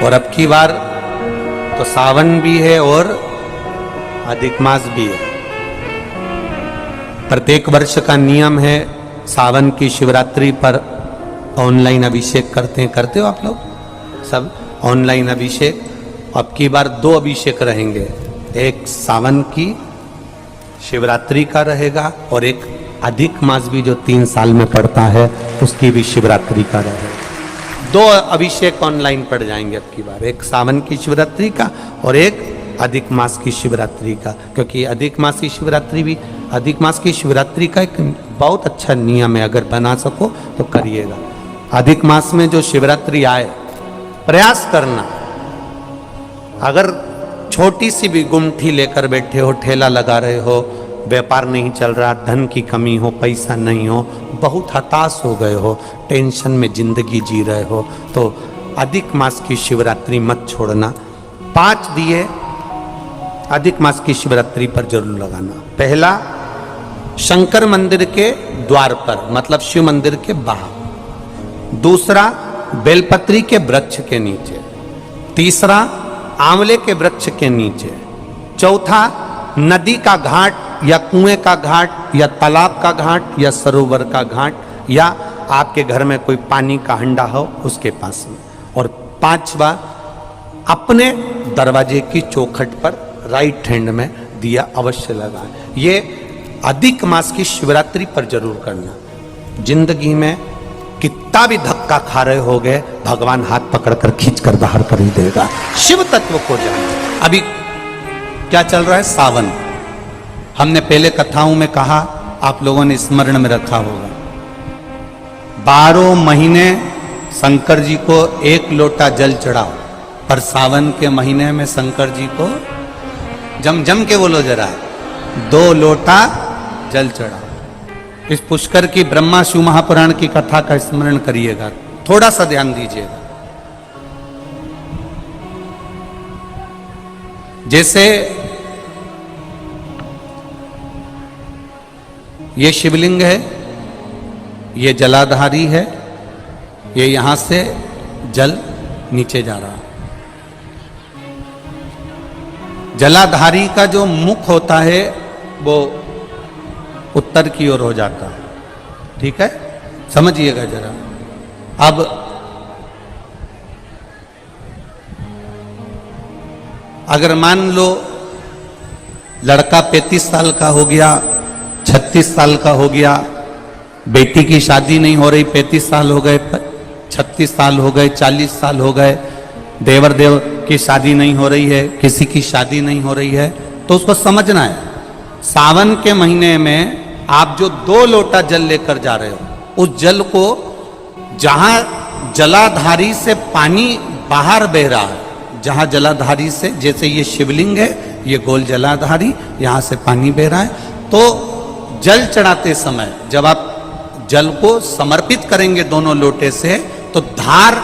और अब की बार तो सावन भी है और अधिक मास भी है। प्रत्येक वर्ष का नियम है, सावन की शिवरात्रि पर ऑनलाइन अभिषेक करते हो आप लोग सब ऑनलाइन अभिषेक। अब की बार 2 अभिषेक रहेंगे, एक सावन की शिवरात्रि का रहेगा और एक अधिक मास भी जो 3 साल में पड़ता है उसकी भी शिवरात्रि का रहेगा। 2 अभिषेक ऑनलाइन पड़ जाएंगे अब की बार, एक सावन की शिवरात्रि का और एक अधिक मास की शिवरात्रि का। क्योंकि अधिक मास की शिवरात्रि का एक बहुत अच्छा नियम है, अगर बना सको तो करिएगा। अधिक मास में जो शिवरात्रि आए प्रयास करना, अगर छोटी सी भी गुमठी लेकर बैठे हो, ठेला लगा रहे हो, व्यापार नहीं चल रहा, धन की कमी हो, पैसा नहीं हो, बहुत हताश हो गए हो, टेंशन में जिंदगी जी रहे हो, तो अधिक मास की शिवरात्रि मत छोड़ना। 5 दिए अधिक मास की शिवरात्रि पर जरूर लगाना। पहला शंकर मंदिर के द्वार पर, मतलब शिव मंदिर के बाहर। दूसरा बेलपत्री के वृक्ष के नीचे। तीसरा आंवले के वृक्ष के नीचे। चौथा नदी का घाट या कुएं का घाट या तालाब का घाट या सरोवर का घाट या आपके घर में कोई पानी का हंडा हो उसके पास में। और 5वां अपने दरवाजे की चौखट पर राइट हैंड में दिया अवश्य लगाएं। ये अधिक मास की शिवरात्रि पर जरूर करना। जिंदगी में कितना भी धक्का खा रहे हो गए, भगवान हाथ पकड़कर खींचकर बाहर कर ही देगा। शिव तत्व को जानो। अभी क्या चल रहा है? सावन। हमने पहले कथाओं में कहा, आप लोगों ने स्मरण में रखा होगा, 12 महीने शंकर जी को 1 लोटा जल चढ़ाओ, पर सावन के महीने में शंकर जी को जम के बोलो जरा, 2 लोटा जल चढ़ाओ। इस पुष्कर की ब्रह्मा शिव महापुराण की कथा का स्मरण करिएगा, थोड़ा सा ध्यान दीजिएगा। जैसे ये शिवलिंग है, ये जलाधारी है, ये यहां से जल नीचे जा रहा है। जलाधारी का जो मुख होता है वो उत्तर की ओर हो जाता है, ठीक है, समझिएगा जरा। अब अगर मान लो लड़का 35 साल का हो गया, 36 साल का हो गया, बेटी की शादी नहीं हो रही, 35 साल हो गए, 36 साल हो गए, 40 साल हो गए, देवर देव की शादी नहीं हो रही है, किसी की शादी नहीं हो रही है, तो उसको समझना है सावन के महीने में आप जो 2 लोटा जल लेकर जा रहे हो, उस जल को जहां जलाधारी से पानी बाहर बह रहा है, जहां जलाधारी से, जैसे ये शिवलिंग है, ये गोल जलाधारी, यहां से पानी बह रहा है, तो जल चढ़ाते समय जब आप जल को समर्पित करेंगे दोनों लोटे से, तो धार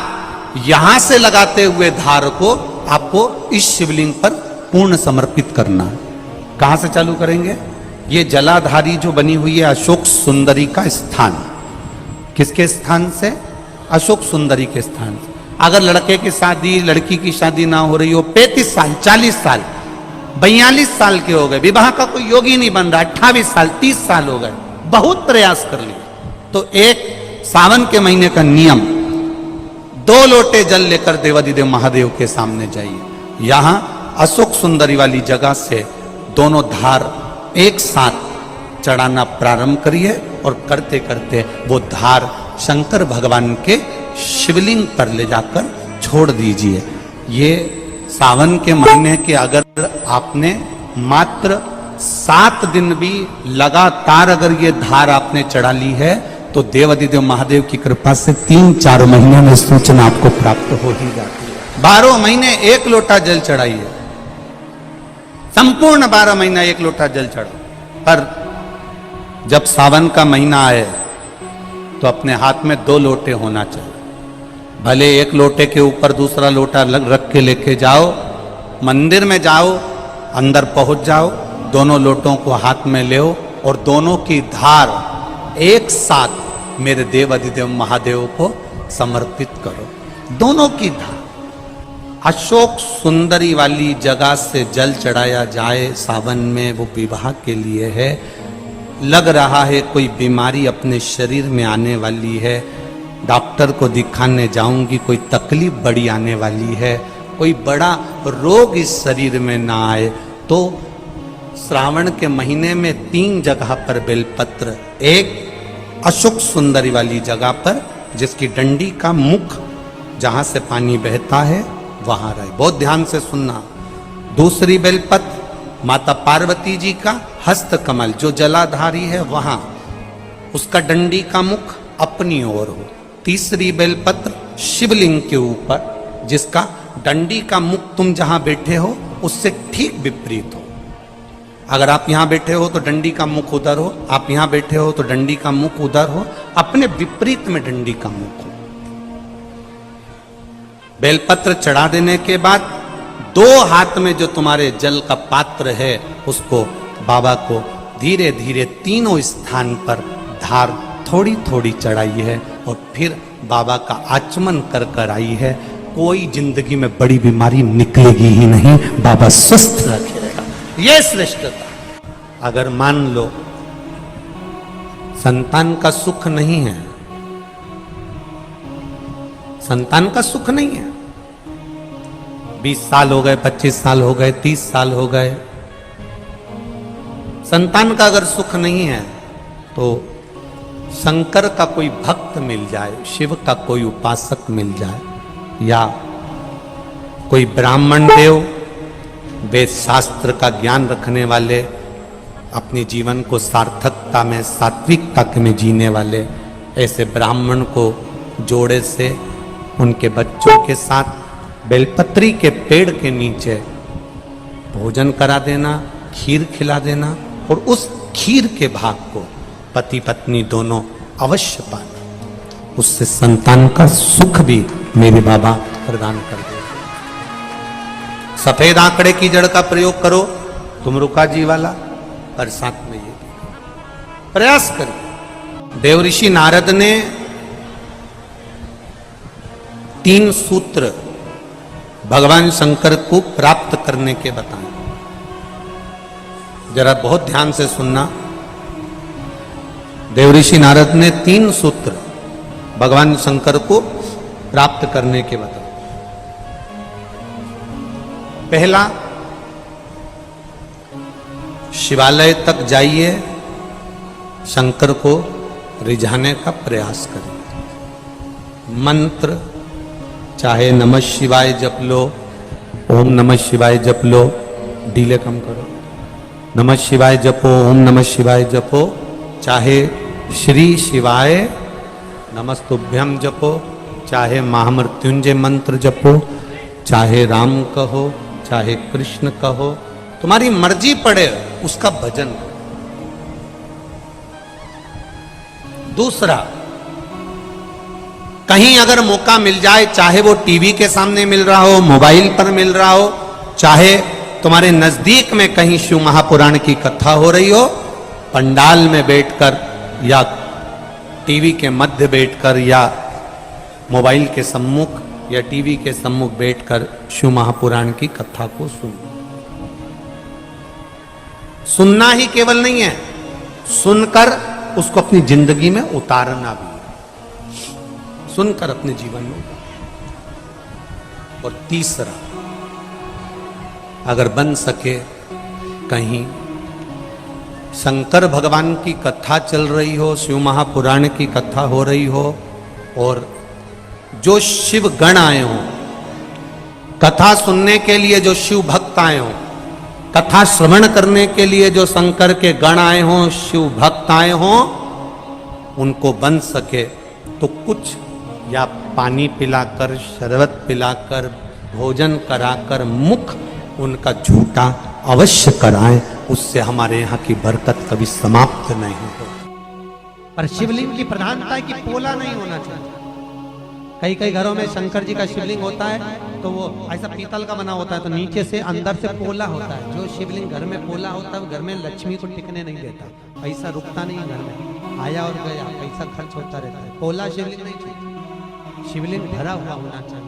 यहां से लगाते हुए धार को आपको इस शिवलिंग पर पूर्ण समर्पित करना है। कहां से चालू करेंगे? ये जलाधारी जो बनी हुई है अशोक सुंदरी का स्थान, किसके स्थान से? अशोक सुंदरी के स्थान से। अगर लड़के की शादी, लड़की की शादी ना हो रही हो, 35 साल, 40 साल, 42 साल के हो गए, विवाह का कोई योग ही नहीं बन रहा, 28 साल, 30 साल हो गए, बहुत प्रयास कर लिए, तो एक सावन के महीने का नियम, 2 लोटे जल लेकर देवाधिदेव महादेव के सामने जाइए। यहां अशोक सुंदरी वाली जगह से दोनों धार एक साथ चढ़ाना प्रारंभ करिए और करते करते वो धार शंकर भगवान के शिवलिंग पर ले जाकर छोड़ दीजिए। ये सावन के महीने के अगर आपने मात्र 7 दिन भी लगातार अगर ये धार आपने चढ़ा ली है, तो देवाधिदेव महादेव की कृपा से 3-4 महीने में सूचना आपको प्राप्त हो ही जाती है। 12 महीने 1 लोटा जल चढ़ाइए, संपूर्ण 12 महीना 1 लोटा जल चढ़ाओ। पर जब सावन का महीना आए तो अपने हाथ में 2 लोटे होना चाहिए। भले 1 लोटे के ऊपर दूसरा लोटा रख के लेके जाओ, मंदिर में जाओ, अंदर पहुंच जाओ, दोनों लोटों को हाथ में ले और दोनों की धार एक साथ मेरे देव अधिदेव महादेव को समर्पित करो। दोनों की धार अशोक सुंदरी वाली जगह से जल चढ़ाया जाए सावन में, वो विवाह के लिए है। लग रहा है कोई बीमारी अपने शरीर में आने वाली है, डॉक्टर को दिखाने जाऊंगी, कोई तकलीफ बड़ी आने वाली है, कोई बड़ा रोग इस शरीर में ना आए, तो श्रावण के महीने में 3 जगह पर बेलपत्र, एक अशोक सुंदरी वाली जगह पर जिसकी डंडी का मुख जहां से पानी बहता है वहां रहे, बहुत ध्यान से सुनना। दूसरी बेलपत्र माता पार्वती जी का हस्त कमल जो जलाधारी है वहां, उसका डंडी का मुख अपनी ओर हो। तीसरी बेलपत्र शिवलिंग के ऊपर जिसका डंडी का मुख तुम जहां बैठे हो उससे ठीक विपरीत हो। अगर आप यहां बैठे हो तो डंडी का मुख उधर हो, आप यहां बैठे हो तो डंडी का मुख उधर हो, अपने विपरीत में डंडी का मुख हो। बेलपत्र चढ़ा देने के बाद 2 हाथ में जो तुम्हारे जल का पात्र है उसको बाबा को धीरे धीरे तीनों स्थान पर धार थोड़ी थोड़ी चढ़ाई है और फिर बाबा का आचमन कर कर आई है। कोई जिंदगी में बड़ी बीमारी निकलेगी ही नहीं, बाबा स्वस्थ रखेगा। यह श्रेष्ठता। अगर मान लो संतान का सुख नहीं है, संतान का सुख नहीं है, 20 साल हो गए, 25 साल हो गए, 30 साल हो गए, संतान का अगर सुख नहीं है तो शंकर का कोई भक्त मिल जाए, शिव का कोई उपासक मिल जाए, या कोई ब्राह्मण देव वेद शास्त्र का ज्ञान रखने वाले, अपने जीवन को सार्थकता में सात्विकता में जीने वाले, ऐसे ब्राह्मण को जोड़े से उनके बच्चों के साथ बेलपत्री के पेड़ के नीचे भोजन करा देना, खीर खिला देना, और उस खीर के भाग को पति पत्नी दोनों अवश्य पाना, उससे संतान का सुख भी मेरे बाबा प्रदान कर दे। सफेद आंकड़े की जड़ का प्रयोग करो तुम रुका जी वाला, और साथ में ये प्रयास करिए। देवऋषि नारद ने 3 सूत्र भगवान शंकर को प्राप्त करने के बताए। जरा बहुत ध्यान से सुनना। देवऋषि नारद ने 3 सूत्र भगवान शंकर को प्राप्त करने के बताए। पहला, शिवालय तक जाइए, शंकर को रिझाने का प्रयास करिए। मंत्र चाहे नमः शिवाय जप लो, ओम नमः शिवाय जप लो, डीले कम करो, नमः शिवाय जपो, ओम नमः शिवाय जपो, चाहे श्री शिवाय नमस्तुभ्यम जपो, चाहे महामृत्युंजय मंत्र जपो, चाहे राम कहो, चाहे कृष्ण कहो, तुम्हारी मर्जी पड़े उसका भजन करो। दूसरा, कहीं अगर मौका मिल जाए, चाहे वो टीवी के सामने मिल रहा हो, मोबाइल पर मिल रहा हो, चाहे तुम्हारे नजदीक में कहीं शिव महापुराण की कथा हो रही हो, पंडाल में बैठकर या टीवी के मध्य बैठकर या मोबाइल के सम्मुख या टीवी के सम्मुख बैठकर शिव महापुराण की कथा को सुनो। सुनना ही केवल नहीं है, सुनकर उसको अपनी जिंदगी में उतारना भी है, सुनकर अपने जीवन में। और तीसरा, अगर बन सके कहीं शंकर भगवान की कथा चल रही हो, शिव महापुराण की कथा हो रही हो, और जो शिव गण आए हो, कथा सुनने के लिए जो शिव भक्त आए हो, कथा श्रवण करने के लिए जो शंकर के गण आए हो, शिव भक्त आए हो, उनको बन सके तो कुछ या पानी पिलाकर, शरबत पिलाकर, भोजन कराकर मुख उनका झूठा अवश्य कराएं, उससे हमारे यहाँ की बरकत कभी समाप्त नहीं हो। पर शिवलिंग की प्रधानता है कि पोला नहीं होना चाहिए। कई कई घरों में शंकर जी का शिवलिंग होता है तो वो ऐसा पीतल का बना होता है, तो नीचे से अंदर से पोला होता है। जो शिवलिंग घर में पोला होता है, घर में लक्ष्मी को टिकने नहीं देता, पैसा रुकता नहीं घर में, आया और गया पैसा खर्च होता रहता है। पोला शिवलिंग नहीं चाहिए, शिवलिंग भरा हुआ होना चाहिए।